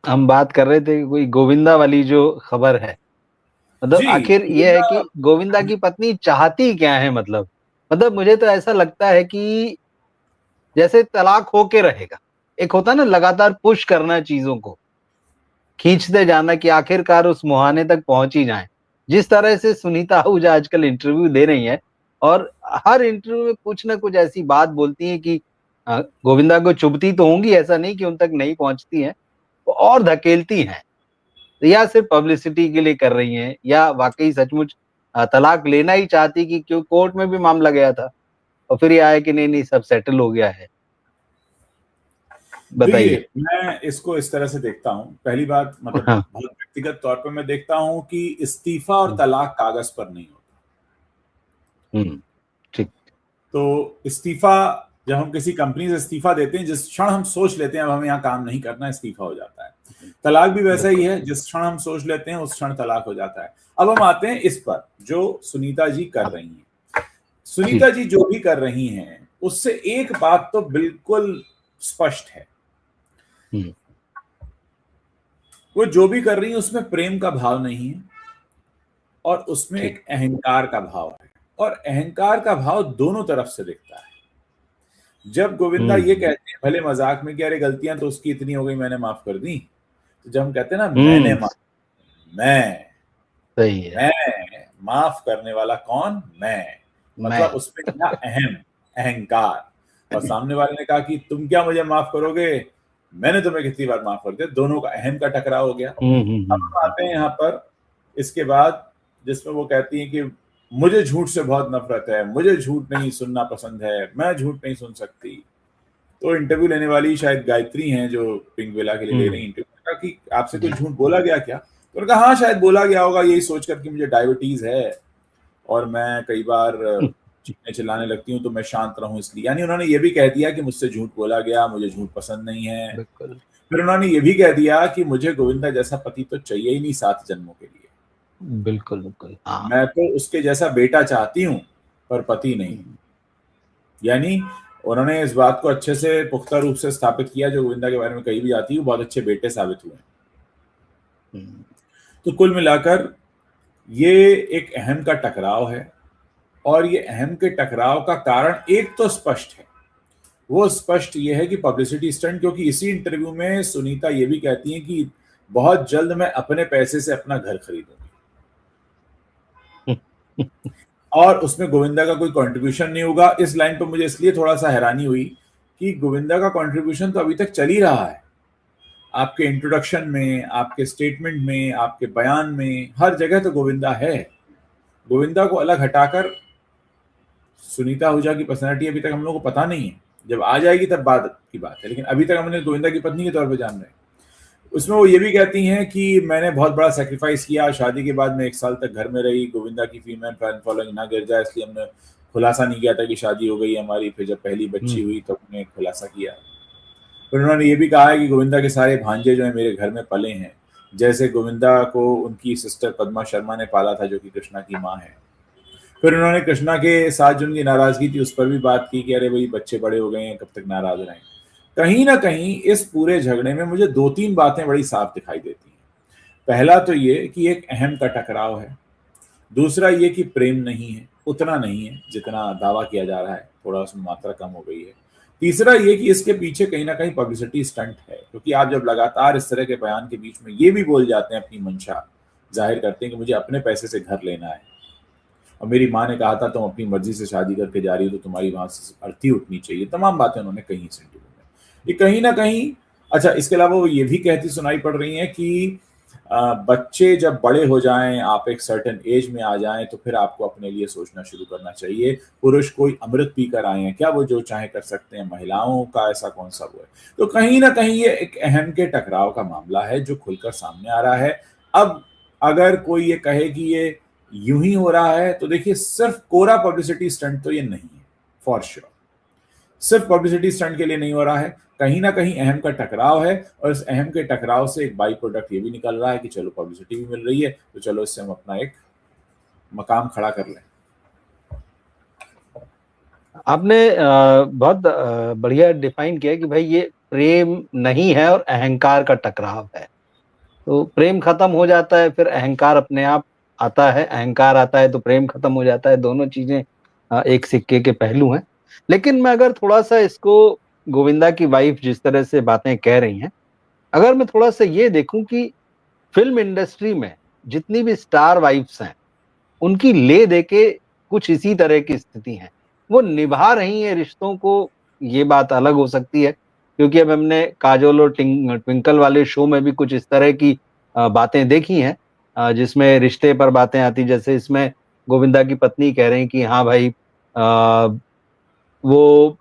हम बात कर रहे थे कि कोई गोविंदा वाली जो खबर है, मतलब जी, आखिर ये है कि गोविंदा की पत्नी चाहती क्या है, मतलब मुझे तो ऐसा लगता है कि जैसे तलाक होके रहेगा। एक होता है ना लगातार पुश करना चीजों को, खींचते जाना कि आखिरकार उस मुहाने तक पहुंच ही जाए। जिस तरह से सुनीता आहूजा आजकल इंटरव्यू दे रही हैं और हर इंटरव्यू में कुछ ना कुछ ऐसी बात बोलती हैं कि गोविंदा को चुभती तो होंगी, ऐसा नहीं कि उन तक नहीं पहुंचती हैं, वो और धकेलती हैं। या सिर्फ पब्लिसिटी के लिए कर रही हैं या वाकई सचमुच तलाक लेना ही चाहती, कि क्यों कोर्ट में भी मामला गया था और फिर ये आया कि नहीं नहीं सब सेटल हो गया है। देखिए, बताइए। मैं इसको इस तरह से देखता हूँ। पहली बात मतलब हाँ। बहुत व्यक्तिगत तौर पे मैं देखता हूँ कि इस्तीफ़ा और तलाक कागज़ पर नहीं होता। ठीक। तो इस्तीफ़ा जब हम किसी कंपनी से इस्तीफ़ा देते हैं, जिस क्षण हम सोच लेते हैं अब हमें यहाँ काम नहीं करना, इस्तीफ़ा हो जाता है। तलाक भी वैसा ही बिल्कुल। है, जिस क्षण हम सोच लेते हैं उस क्षण तलाक हो जाता है। अब हम आते हैं इस पर जो सुनीता जी कर रही हैं। जी। सुनीता जी जो भी कर रही हैं, उससे एक बात तो बिल्कुल स्पष्ट है। हम्म। वो जो भी कर रही है उसमें प्रेम का भाव नहीं है और उसमें ठीक। एक अहंकार का भाव है, और अहंकार का भाव दोनों तरफ से दिखता है। जब गोविंदा ये हम्म। कहते हैं भले मजाक में कि अरे गलतियां तो उसकी इतनी हो गई मैंने माफ कर दी, तो जब हम कहते हैं ना मैंने हम्म। माफ, मैं सही है। मैं माफ करने वाला कौन, मैं, मतलब मैं। उसमें क्या अहंकार। और सामने वाले ने कहा कि तुम क्या मुझे माफ करोगे, मैंने तुम्हें कितनी बार माफ कर दिया, दोनों का अहम का टकराव हो गया। अब हम आते हैं यहाँ पर इसके बाद जिसमें वो कहती हैं कि मुझे झूठ से बहुत नफरत है, मुझे झूठ नहीं सुनना पसंद है, मैं झूठ नहीं सुन सकती। तो इंटरव्यू लेने वाली शायद गायत्री हैं जो पिंक विला के लिए ले रही हम्म। इंटरव्यू, कहा कि आपसे कुछ जी। झूठ बोला गया क्या, तो उन्होंने कहा हाँ शायद बोला गया होगा, यही सोच कर कि मुझे डायबिटीज है और मैं कई बार चीखने चिल्लाने लगती हूँ तो मैं शांत रहूं इसलिए। यानी उन्होंने ये भी कह दिया कि मुझसे झूठ बोला गया, मुझे झूठ पसंद नहीं है। बिल्कुल। फिर उन्होंने ये भी कह दिया कि मुझे गोविंदा जैसा पति तो चाहिए ही नहीं 7 जन्मों के लिए, बिल्कुल बिल्कुल हाँ। मैं तो उसके जैसा बेटा चाहती हूँ पर पति नहीं। हम्म। यानी उन्होंने इस बात को अच्छे से पुख्ता रूप से स्थापित किया, जो गोविंदा के बारे में कही भी जाती है वो बहुत अच्छे बेटे साबित हुए। हम्म। तो कुल मिलाकर ये एक अहम का टकराव है, और ये अहम के टकराव का कारण एक तो स्पष्ट है। वो स्पष्ट ये है कि पब्लिसिटी स्टंट, क्योंकि इसी इंटरव्यू में सुनीता ये भी कहती हैं कि बहुत जल्द मैं अपने पैसे से अपना घर खरीदूंगी, और उसमें गोविंदा का कोई कंट्रीब्यूशन नहीं होगा। इस लाइन पर मुझे इसलिए थोड़ा सा हैरानी हुई कि गोविंदा का कंट्रीब्यूशन तो अभी तक चल ही रहा है। आपके इंट्रोडक्शन में, आपके स्टेटमेंट में, आपके बयान में, हर जगह तो गोविंदा है। गोविंदा को अलग हटाकर सुनीता आहूजा की पर्सनैलिटी अभी तक हम लोगों को पता नहीं है, जब आ जाएगी तब बाद की बात है, लेकिन अभी तक हमने गोविंदा की पत्नी के तौर पर जान रहे हैं। उसमें वो ये भी कहती हैं कि मैंने बहुत बड़ा सेक्रीफाइस किया, शादी के बाद मैं 1 साल तक घर में रही, गोविंदा की फीमेल फैन फॉलोइंग ना गिर जाए इसलिए हमने खुलासा नहीं किया था कि शादी हो गई हमारी। फिर जब पहली बच्ची हुई तब हमने खुलासा किया। फिर उन्होंने ये भी कहा है कि गोविंदा के सारे भांजे जो है मेरे घर में पले हैं, जैसे गोविंदा को उनकी सिस्टर पद्मा शर्मा ने पाला था जो कि कृष्णा की माँ है। फिर उन्होंने कृष्णा के साथ जो उनकी नाराजगी थी उस पर भी बात की कि अरे भाई बच्चे बड़े हो गए हैं, कब तक नाराज रहें। कहीं ना कहीं इस पूरे झगड़े में मुझे 2-3 बातें बड़ी साफ दिखाई देती हैं। पहला तो ये कि एक अहम का टकराव है, दूसरा ये कि प्रेम नहीं है, उतना नहीं है जितना दावा किया जा रहा है, थोड़ा उसमें मात्रा कम हो गई है। तीसरा ये कि इसके पीछे कहीं ना कहीं पब्लिसिटी स्टंट है, क्योंकि आप जब लगातार इस तरह के बयान के बीच में ये भी बोल जाते हैं, अपनी मंशा जाहिर करते हैं कि मुझे अपने पैसे से घर लेना है और मेरी माँ ने कहा था तुम अपनी मर्जी से शादी करके जा रही हो तो तुम्हारी वहां से अर्थी उठनी चाहिए, तमाम बातें उन्होंने कही इस इंटरव्यू में। ये कहीं ना कहीं, अच्छा इसके अलावा वो ये भी कहती सुनाई पड़ रही है कि बच्चे जब बड़े हो जाएं, आप एक सर्टेन एज में आ जाएं तो फिर आपको अपने लिए सोचना शुरू करना चाहिए। पुरुष कोई अमृत पीकर आए हैं क्या, वो जो चाहे कर सकते हैं, महिलाओं का ऐसा कौन सा वो है। तो कहीं ना कहीं ये एक अहम के टकराव का मामला है जो खुलकर सामने आ रहा है। अब अगर कोई ये कहे कि ये यूं ही हो रहा है तो देखिए सिर्फ कोरा पब्लिसिटी स्टंट तो ये नहीं है, फॉर श्योर सिर्फ पब्लिसिटी स्टंट के लिए नहीं हो रहा है, कहीं ना कहीं अहम का टकराव है। और इस अहम के टकराव से एक बाई प्रोडक्ट ये भी निकल रहा है कि चलो पब्लिसिटी भी मिल रही है तो चलो इससे हम अपना एक मकाम खड़ा कर लें। आपने बहुत बढ़िया डिफाइन किया कि भाई ये प्रेम नहीं है और अहंकार का टकराव है। तो प्रेम खत्म हो जाता है, फिर अहंकार अपने आप आता है, अहंकार आता है तो प्रेम खत्म हो जाता है। दोनों चीजें एक सिक्के के पहलू हैं। लेकिन मैं अगर थोड़ा सा इसको, गोविंदा की वाइफ जिस तरह से बातें कह रही हैं, अगर मैं थोड़ा सा ये देखूं कि फिल्म इंडस्ट्री में जितनी भी स्टार वाइफ्स हैं, उनकी ले दे के कुछ इसी तरह की स्थिति है। वो निभा रही हैं रिश्तों को, ये बात अलग हो सकती है, क्योंकि अब हमने काजोल और ट्विंकल वाले शो में भी कुछ इस तरह की बातें देखी हैं, जिसमें रिश्ते पर बातें आती, जैसे इसमें गोविंदा की पत्नी कह रही कि हाँ भाई, वो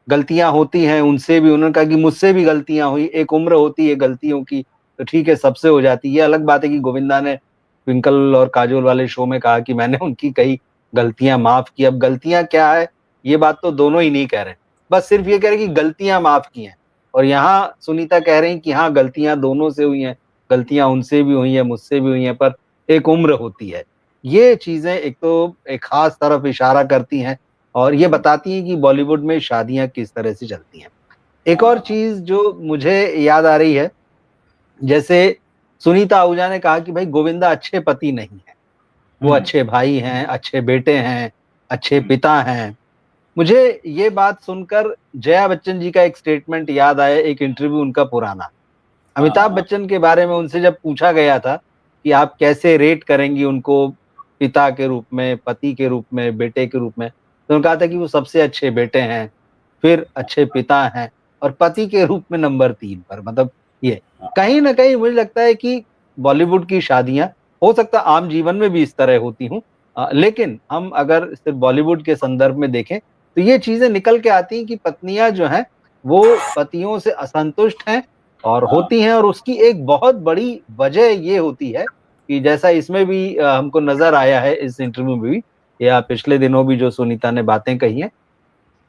गलतियां होती हैं उनसे भी, उन्होंने कहा कि मुझसे भी गलतियां हुई, एक उम्र होती है गलतियों की, तो ठीक है सबसे हो जाती है। ये अलग बात है कि गोविंदा ने ट्विंकल और काजोल वाले शो में कहा कि मैंने उनकी कई गलतियां माफ की। अब गलतियां क्या है, ये बात तो दोनों ही नहीं कह रहे, बस सिर्फ ये कह रहे कि गलतियां माफ की हैं। और यहाँ सुनीता कह रही कि हाँ गलतियां दोनों से हुई हैं, गलतियां उनसे भी हुई हैं, मुझसे भी हुई हैं, पर एक उम्र होती है। ये चीजें एक तो एक खास तरफ इशारा करती हैं, और ये बताती हैं कि बॉलीवुड में शादियां किस तरह से चलती हैं। एक और चीज जो मुझे याद आ रही है, जैसे सुनीता आहूजा ने कहा कि भाई गोविंदा अच्छे पति नहीं है, वो अच्छे भाई हैं, अच्छे बेटे हैं, अच्छे पिता हैं। मुझे ये बात सुनकर जया बच्चन जी का एक स्टेटमेंट याद आया, एक इंटरव्यू उनका पुराना। अमिताभ बच्चन के बारे में उनसे जब पूछा गया था कि आप कैसे रेट करेंगी उनको, पिता के रूप में, पति के रूप में, बेटे के रूप में, तो उन्होंने कहा था कि वो सबसे अच्छे बेटे हैं, फिर अच्छे पिता हैं, और पति के रूप में नंबर 3 पर। मतलब ये कहीं ना कहीं मुझे लगता है कि बॉलीवुड की शादियां, हो सकता आम जीवन में भी इस तरह होती हूँ, लेकिन हम अगर सिर्फ बॉलीवुड के संदर्भ में देखें तो ये चीजें निकल के आती हैं कि पत्नियां जो हैं वो पतियों से असंतुष्ट हैं और होती हैं, और उसकी एक बहुत बड़ी वजह ये होती है कि जैसा इसमें भी हमको नजर आया है इस इंटरव्यू में भी, या पिछले दिनों भी जो सुनीता ने बातें कही हैं,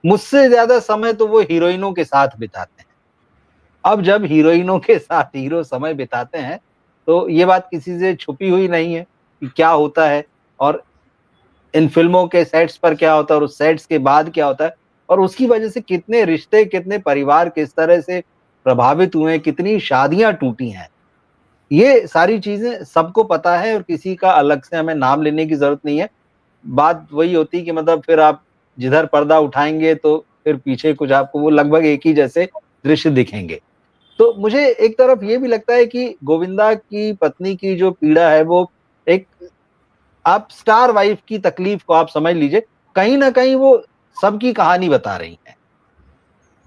मुझसे ज्यादा समय तो वो हीरोइनों के साथ बिताते हैं। अब जब हीरोइनों के साथ हीरो समय बिताते हैं, तो ये बात किसी से छुपी हुई नहीं है कि क्या होता है, और इन फिल्मों के सेट्स पर क्या होता है और उस सेट्स के बाद क्या होता है, और उसकी वजह से कितने रिश्ते, कितने परिवार किस तरह से प्रभावित हुए हैं, कितनी शादियां टूटी हैं। ये सारी चीजें सबको पता है, और किसी का अलग से हमें नाम लेने की जरूरत नहीं है। बात वही होती कि मतलब फिर आप जिधर पर्दा उठाएंगे तो फिर पीछे कुछ आपको वो लगभग एक ही जैसे दृश्य दिखेंगे। तो मुझे एक तरफ ये भी लगता है कि गोविंदा की पत्नी की जो पीड़ा है, वो एक, आप स्टार वाइफ की तकलीफ को आप समझ लीजिए, कहीं ना कहीं वो सबकी कहानी बता रही है।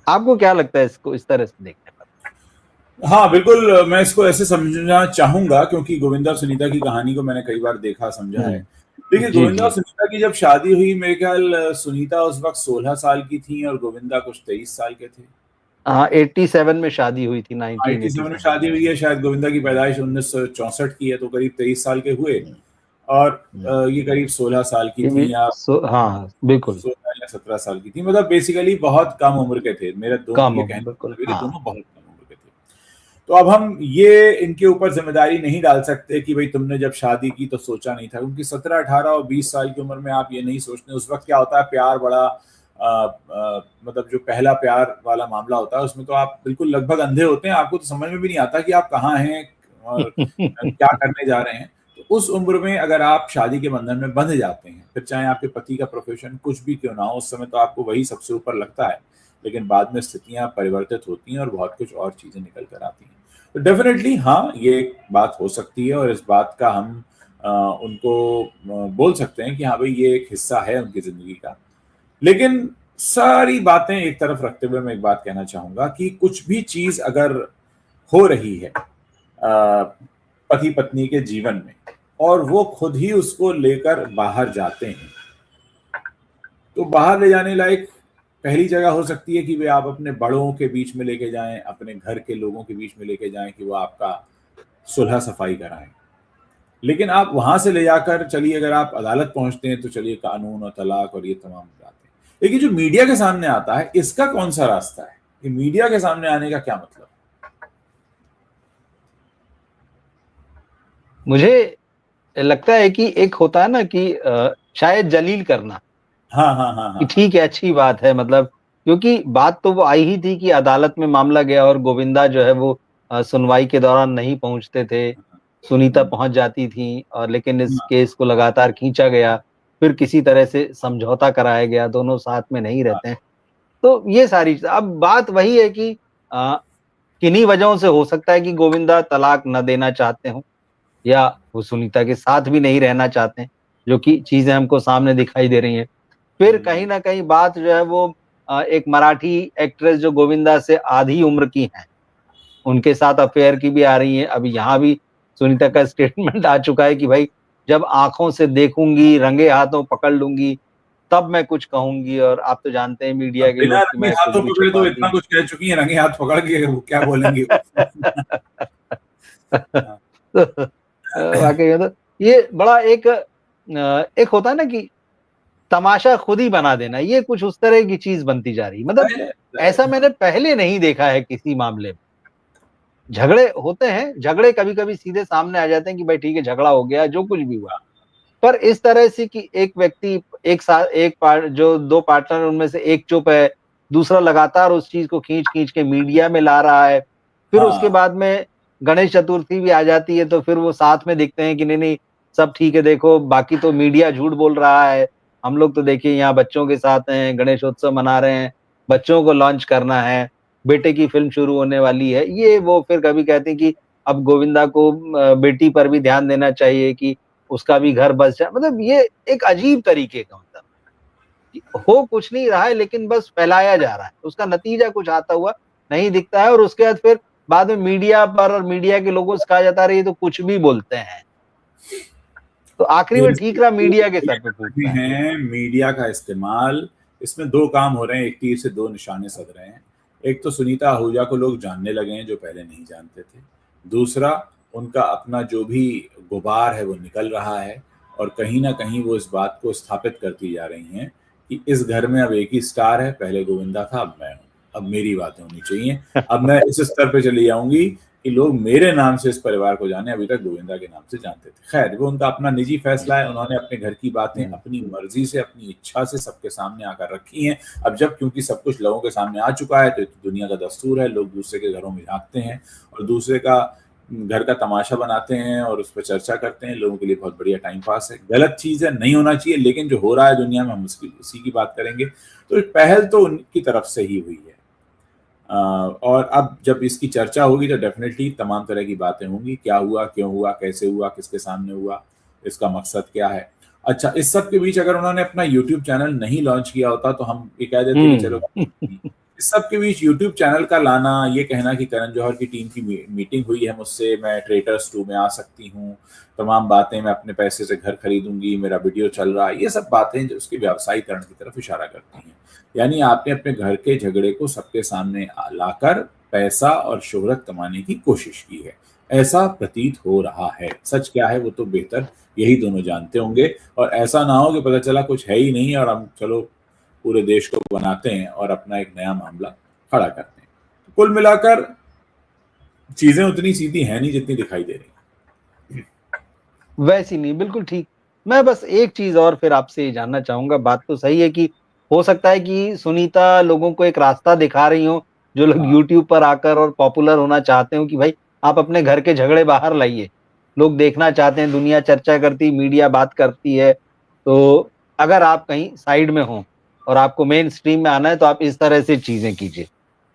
आपको क्या लगता है इसको इस तरह से देखने पर? हाँ बिल्कुल, मैं इसको ऐसे समझना चाहूंगा क्योंकि गोविंदा और सुनीता की कहानी को मैंने कई बार देखा समझा है। देखिए, जी गोविंदा और जी। सुनीता की जब शादी हुई, मेरे ख्याल सुनीता उस वक्त 16 साल की थी और गोविंदा कुछ 23 साल के थे। हाँ, 87 में शादी हुई थी, 87 में 1987 शादी में। हुई है, शायद गोविंदा की पैदाइश 1964 की है, तो करीब 23 साल के हुए। और ये करीब 16 साल की ये भी थी, या हाँ बिल्कुल। 16 या 17 साल की थी, मतलब बेसिकली बहुत कम उम्र के थे। मेरे दोनों कम ये उम्र, कहने का बिल्कुल मतलब है कि हाँ। दोनों बहुत कम उम्र के थे। तो अब हम ये इनके ऊपर जिम्मेदारी नहीं डाल सकते कि भाई तुमने जब शादी की तो सोचा नहीं था, क्योंकि 17, 18 और 20 साल की उम्र में आप ये नहीं सोचते। उस वक्त क्या होता है, प्यार बड़ा मतलब जो पहला प्यार वाला मामला होता है उसमें तो आप बिल्कुल लगभग अंधे होते हैं, आपको तो समझ में भी नहीं आता कि आप कहाँ हैं और क्या करने जा रहे हैं। तो उस उम्र में अगर आप शादी के बंधन में बंध जाते हैं, फिर चाहे आपके पति का प्रोफेशन कुछ भी क्यों ना हो, उस समय तो आपको वही सबसे ऊपर लगता है, लेकिन बाद में स्थितियां परिवर्तित होती हैं और बहुत कुछ और चीजें निकल कर आती हैं। तो डेफिनेटली हाँ, ये एक बात हो सकती है और इस बात का हम उनको बोल सकते हैं कि हाँ भाई, ये एक हिस्सा है उनकी जिंदगी का। लेकिन सारी बातें एक तरफ रखते हुए मैं एक बात कहना चाहूंगा कि कुछ भी चीज अगर हो रही है पति पत्नी के जीवन में और वो खुद ही उसको लेकर बाहर जाते हैं, तो बाहर ले जाने लायक पहली जगह हो सकती है कि वे आप अपने बड़ों के बीच में लेके जाएं, अपने घर के लोगों के बीच में लेके जाएं कि वो आपका सुलह सफाई कराएं। लेकिन आप वहां से ले जाकर चलिए, अगर आप अदालत पहुंचते हैं तो चलिए कानून और तलाक और ये तमाम बातें। लेकिन जो मीडिया के सामने आता है, इसका कौन सा रास्ता है? ये मीडिया के सामने आने का क्या मतलब? मुझे लगता है कि एक होता है ना कि शायद जलील करना, हाँ हाँ हाँ कि हाँ ठीक है अच्छी बात है, मतलब क्योंकि बात तो वो आई ही थी कि अदालत में मामला गया और गोविंदा जो है वो सुनवाई के दौरान नहीं पहुंचते थे, सुनीता पहुंच जाती थी, और लेकिन इस केस को लगातार खींचा गया, फिर किसी तरह से समझौता कराया गया, दोनों साथ में नहीं रहते हैं। तो ये सारी अब बात वही है कि किन्हीं वजहों से हो सकता है कि गोविंदा तलाक न देना चाहते हों, या वो सुनीता के साथ भी नहीं रहना चाहते हैं, जो कि चीज़ें हमको सामने दिखाई दे रही हैं। फिर कहीं न कहीं बात जो है वो एक मराठी एक्ट्रेस जो गोविंदा से आधी उम्र की हैं, उनके साथ अफ़ेयर की भी आ रही हैं। अभी यहाँ भी सुनीता का स्टेटमेंट आ चुका है कि भाई जब आँखों से देखूँगी, रंगे हाथों पकड़ लूँगी, तब मैं कुछ कहूँगी, और आप तो जानते हैं अब मीडिया के बिना लोग कि रंगे मैं कुछ हाथों भी पकड़े तो छुपाती इतना नहीं। कुछ कह चुकी हैं, रंगे हाथ पकड़ के वो क्या बोलेंगी वो? हाँ। तो वाक़ई में तो ये बड़ा एक होता है ना कि तमाशा खुद ही बना देना, ये कुछ उस तरह की चीज़ बनती जा रही है। मतलब ऐसा मैंने पहले नहीं देखा है किसी मामले में। झगड़े होते हैं, झगड़े कभी-कभी सीधे सामने आ जाते हैं कि भाई ठीक है, झगड़ा हो गया, जो कुछ भी हुआ। पर इस तरह से कि एक व्यक्ति एक पार्ट जो 2 पार्टनर उनमें से एक चुप है, दूसरा लगातार उस चीज़ को खींच-खींच के मीडिया में ला रहा है। फिर उसके हाँ, बाद में गणेश चतुर्थी भी आ जाती है, तो फिर वो साथ में दिखते हैं कि नहीं-नहीं सब ठीक है, देखो बाकी तो मीडिया झूठ बोल रहा है। हम लोग तो देखिए यहाँ बच्चों के साथ हैं, गणेशोत्सव मना रहे हैं, बच्चों को लॉन्च करना है, बेटे की फ़िल्म शुरू होने वाली है। ये वो फिर कभी कहते हैं कि अब गोविंदा को बेटी पर भी ध्यान देना चाहिए कि उसका भी घर बस जाए, मतलब ये एक अजीब तरीके का मतलब कि हो कुछ नहीं रहा है लेकिन बस फैलाया जा रहा है। उसका नतीजा कुछ आता हुआ नहीं दिखता है, और उसके बाद फिर बाद में मीडिया पर और मीडिया के लोगों से कहा जाता है, अरे ये तो कुछ भी बोलते हैं। तो आखिरी ये में इसमें ठीकरा दो मीडिया के बड़े सर पे खतरे फूटता है। हैं, मीडिया का इस्तेमाल। इसमें 2 काम हो रहे हैं, एक तीर से 2 निशाने सध रहे हैं। एक तो सुनीता आहूजा को लोग जानने लगे हैं जो पहले नहीं जानते थे। दूसरा, उनका अपना जो भी गुबार है वो निकल रहा है, और कहीं न कहीं वो इस बात को स्थापित करती जा रही हैं कि इस घर में अब एक ही स्टार है, पहले गोविंदा था, अब मैं हूँ। अब मेरी बातें होनी चाहिए। अब मैं इस स्तर पे चली जाऊँगी कि लोग मेरे नाम से इस परिवार को जाने, अभी तक गोविंदा के नाम से जानते थे। खैर, वो उनका अपना निजी फैसला है, उन्होंने अपने घर की बातें हुँ, अपनी मर्ज़ी से, अपनी इच्छा से सबके सामने आकर रखी हैं। अब जब क्योंकि सब कुछ लोगों के सामने आ चुका है, तो ये तो दुनिया का दस्तूर है, लोग दूसरे के घरों में झाँकते हैं और दूसरे का घर का तमाशा बनाते हैं और उस पे चर्चा करते हैं, लोगों के लिए बहुत बढ़िया टाइम पास है। गलत चीज़ है, नहीं होना चाहिए, लेकिन जो हो रहा है दुनिया में हम उसी की बात करेंगे। तो पहल तो उनकी तरफ से ही हुई है। और अब जब इसकी चर्चा होगी तो डेफ़िनेटली तमाम तरह की बातें होंगी, क्या हुआ, क्यों हुआ, कैसे हुआ, किसके सामने हुआ, इसका मकसद क्या है? अच्छा, इस सब के बीच अगर उन्होंने अपना यूट्यूब चैनल नहीं लॉन्च किया होता तो हम ये कह देते कि चलो हुँ। इस सब के बीच यूट्यूब चैनल का लाना, ये कहना कि करण जौहर की टीम की मीटिंग हुई है मुझसे, मैं ट्रेटर्स 2 में आ सकती हूँ, तमाम बातें, मैं अपने पैसे से घर खरीदूँगी, मेरा वीडियो चल रहा है, ये सब बातें जो उसके व्यावसायीकरण की तरफ इशारा करती हैं। यानी आपने अपने घर के झगड़े को सबके सामने लाकर पैसा और शोहरत कमाने की कोशिश की है। ऐसा प्रतीत हो रहा है। सच क्या है वो तो बेहतर यही दोनों जानते होंगे, और ऐसा ना हो कि पता चला कुछ है ही नहीं और हम चलो पूरे देश को बनाते हैं और अपना एक नया मामला खड़ा करते हैं। तो कुल मिलाकर चीज़ें उतनी सीधी हैं नहीं जितनी दिखाई दे रही हैं। वैसी नहीं, बिल्कुल ठीक। मैं बस एक चीज़ और फिर आपसे ये जानना चाहूँगा, बात तो सही है कि हो सकता है कि सुनीता लोगों को एक रास्ता दिखा रही हों, जो लोग हाँ, यूट्यूब पर आकर और पॉपुलर होना चाहते हों कि भाई आप अपने घर के झगड़े बाहर लाइए। लोग देखना चाहते हैं, दुनिया चर्चा करती, मीडिया बात करती है। तो अगर आप कहीं साइड में हों और आपको मेन स्ट्रीम में आना है, तो आप इस तरह से चीज़ें कीजिए।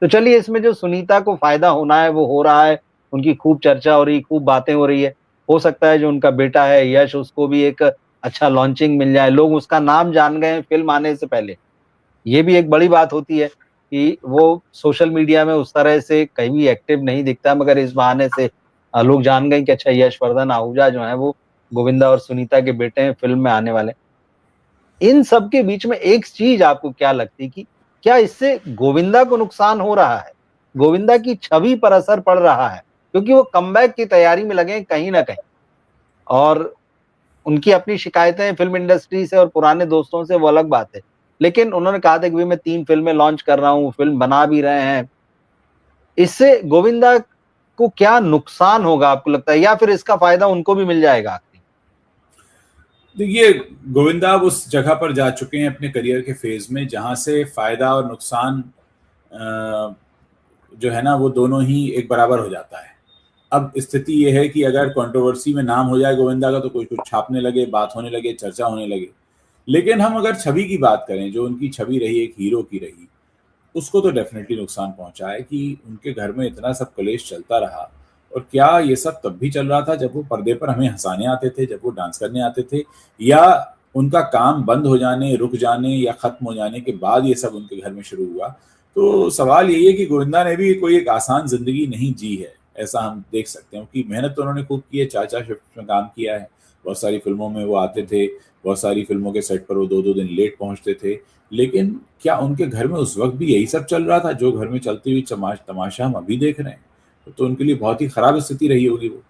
तो चलिए, इसमें जो सुनीता को फ़ायदा होना है, वो हो रहा है, उनकी खूब चर्चा हो रही, खूब बातें हो रही है। हो सकता है जो उनका बेटा है यश, उसको भी एक अच्छा लॉन्चिंग मिल जाए, लोग उसका नाम जान गए हैं फ़िल्म आने से पहले। ये भी एक बड़ी बात होती है कि वो सोशल मीडिया में उस तरह से कहीं भी एक्टिव नहीं दिखता, मगर इस बहाने से लोग जान गए कि अच्छा यशवर्धन आहूजा जो हैं वो गोविंदा और सुनीता के बेटे हैं, फ़िल्म में आने वाले हैं। इन सब के बीच में एक चीज़ आपको क्या लगती है कि क्या इससे गोविंदा को नुकसान हो रहा है? गोविंदा की छवि पर असर पड़ रहा है? क्योंकि वो कमबैक की तैयारी में लगे हैं कहीं न कहीं, और उनकी अपनी शिकायतें हैं फ़िल्म इंडस्ट्री से और पुराने दोस्तों से, वो अलग बात है। लेकिन उन्होंने कहा था कि भई मैं 3 फ़िल्में लॉन्च कर रहा हूँ, फ़िल्म बना भी रहे हैं। इससे गोविंदा को क्या नुकसान होगा आपको लगता है, या फिर इसका फ़ायदा उनको भी मिल जाएगा आखिरी? देखिए, गोविंदा अब उस जगह पर जा चुके हैं अपने करियर के फ़ेज़ में जहाँ से फ़ायदा और नुकसान अ, जो है ना वो दोनों ही एक बराबर हो जाता है। अब स्थिति ये है कि अगर कंट्रोवर्सी में नाम हो जाए गोविंदा का तो कोई कुछ छापने लगे, बात होने लगे, चर्चा होने लगे। लेकिन हम अगर छवि की बात करें, जो उनकी छवि रही एक हीरो की रही, उसको तो डेफिनेटली नुकसान पहुंचा है कि उनके घर में इतना सब कलेश चलता रहा। और क्या ये सब तब भी चल रहा था जब वो पर्दे पर हमें हंसाने आते थे, जब वो डांस करने आते थे, या उनका काम बंद हो जाने, रुक जाने या खत्म हो जाने के बाद ये सब उनके घर में शुरू हुआ? तो सवाल यही है कि गोविंदा ने भी कोई एक आसान जिंदगी नहीं जी है, ऐसा हम देख सकते हैं कि मेहनत तो उन्होंने खूब की है, 4-4 शिफ्ट में काम किया है, बहुत सारी फिल्मों में वो आते थे, बहुत सारी फिल्मों के सेट पर वो 2-2 दिन लेट पहुंचते थे। लेकिन क्या उनके घर में उस वक्त भी यही सब चल रहा था जो घर में चलती हुई तमाशा हम अभी देख रहे हैं? तो उनके लिए बहुत ही खराब स्थिति रही होगी वो।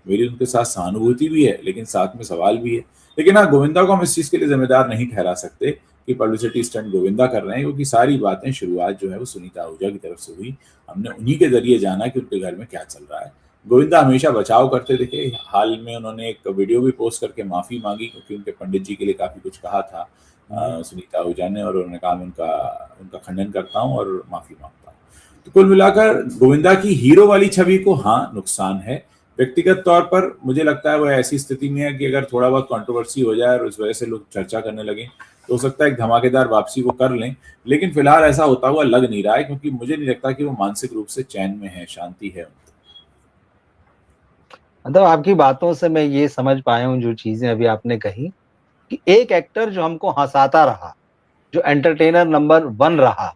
मेरी उनके साथ सहानुभूति भी है, लेकिन साथ में सवाल भी है। लेकिन हाँ, गोविंदा को हम इस चीज के लिए जिम्मेदार नहीं ठहरा सकते कि पब्लिसिटी स्टंट गोविंदा कर रहे हैं, क्योंकि सारी बातें शुरुआत जो है वो सुनीता आहूजा की तरफ से हुई। हमने उन्हीं के जरिए जाना कि उनके घर में क्या चल रहा है। गोविंदा हमेशा बचाव करते दिखे। हाल में उन्होंने एक वीडियो भी पोस्ट करके माफी मांगी, क्योंकि उनके पंडित जी के लिए काफी कुछ कहा था सुनीता आहूजा ने, और उन्होंने कहा मैं उनका खंडन करता हूँ और माफी मांगता हूँ। तो कुल मिलाकर गोविंदा की हीरो वाली छवि को हाँ नुकसान है। व्यक्तिगत तौर पर मुझे लगता है वो ऐसी स्थिति में है कि अगर थोड़ा बहुत कंट्रोवर्सी हो जाए और उस वजह से लोग चर्चा करने लगे तो हो सकता है एक धमाकेदार वापसी वो कर लें। लेकिन फिलहाल ऐसा होता हुआ लग नहीं रहा है, क्योंकि मुझे नहीं लगता कि वो मानसिक रूप से चैन में है, शांति है। मतलब आपकी बातों से मैं ये समझ पाया हूँ, जो चीजें अभी आपने कही, कि एक एक्टर जो हमको हंसाता रहा, जो एंटरटेनर नंबर 1 रहा,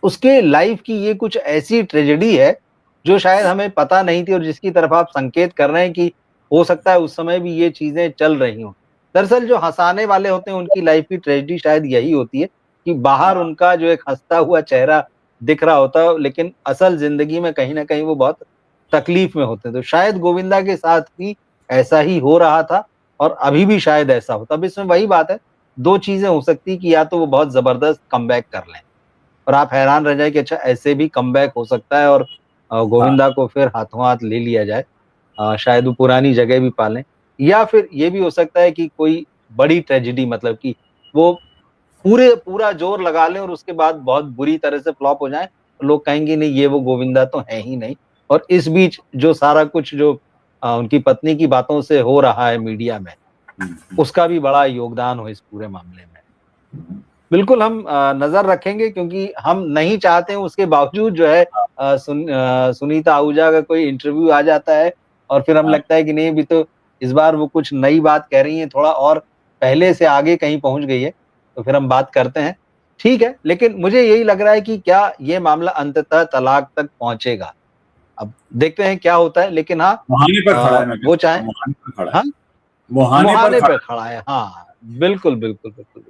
उसके लाइफ की ये कुछ ऐसी ट्रेजेडी है जो शायद हमें पता नहीं थी, और जिसकी तरफ आप संकेत कर रहे हैं कि हो सकता है उस समय भी ये चीजें चल रही हों। दरअसल जो हंसाने वाले होते हैं उनकी लाइफ की ट्रेजेडी शायद यही होती है कि बाहर हाँ, उनका जो एक हंसता हुआ चेहरा दिख रहा होता है, लेकिन असल जिंदगी में कहीं ना कहीं वो बहुत तकलीफ में होते हैं। तो शायद गोविंदा के साथ भी ऐसा ही हो रहा था, और अभी भी शायद ऐसा होता। अब इसमें वही बात है, दो चीजें हो सकती है कि या तो वो बहुत जबरदस्त कमबैक कर लें, और आप हैरान रह जाए कि अच्छा ऐसे भी कमबैक हो सकता है, और हाँ, गोविंदा को फिर हाथों हाथ ले लिया जाए, शायद वो पुरानी जगह भी पालें। या फिर ये भी हो सकता है कि कोई बड़ी ट्रेजेडी, मतलब कि वो पूरा जोर लगा लें और उसके बाद बहुत बुरी तरह से फ्लॉप हो जाए, लोग कहेंगे नहीं ये वो गोविंदा तो है ही नहीं। और इस बीच जो सारा कुछ जो उनकी पत्नी की बातों से हो रहा है मीडिया में, उसका भी बड़ा योगदान हो इस पूरे मामले में। बिल्कुल हम नज़र रखेंगे, क्योंकि हम नहीं चाहते हैं, उसके बावजूद जो है सुनीता आहूजा का कोई इंटरव्यू आ जाता है और फिर हमें हाँ, लगता है कि नहीं, अभी तो इस बार वो कुछ नई बात कह रही हैं, थोड़ा और पहले से आगे कहीं पहुँच गई है, तो फिर हम बात करते हैं। ठीक है, लेकिन मुझे यही लग रहा है कि क्या ये मामला अंततः तलाक तक पहुँचेगा? अब देखते हैं क्या होता है, लेकिन हाँ, मुहाने पर खड़ा है, मैं कह वो सकता चाहे, हूँ, मुहाने पर खड़ा है। हाँ, मुहाने पर मुहाने खड़ा पे खड़ा है। हाँ, बिल्कुल, बिल्कुल, बिल्कुल।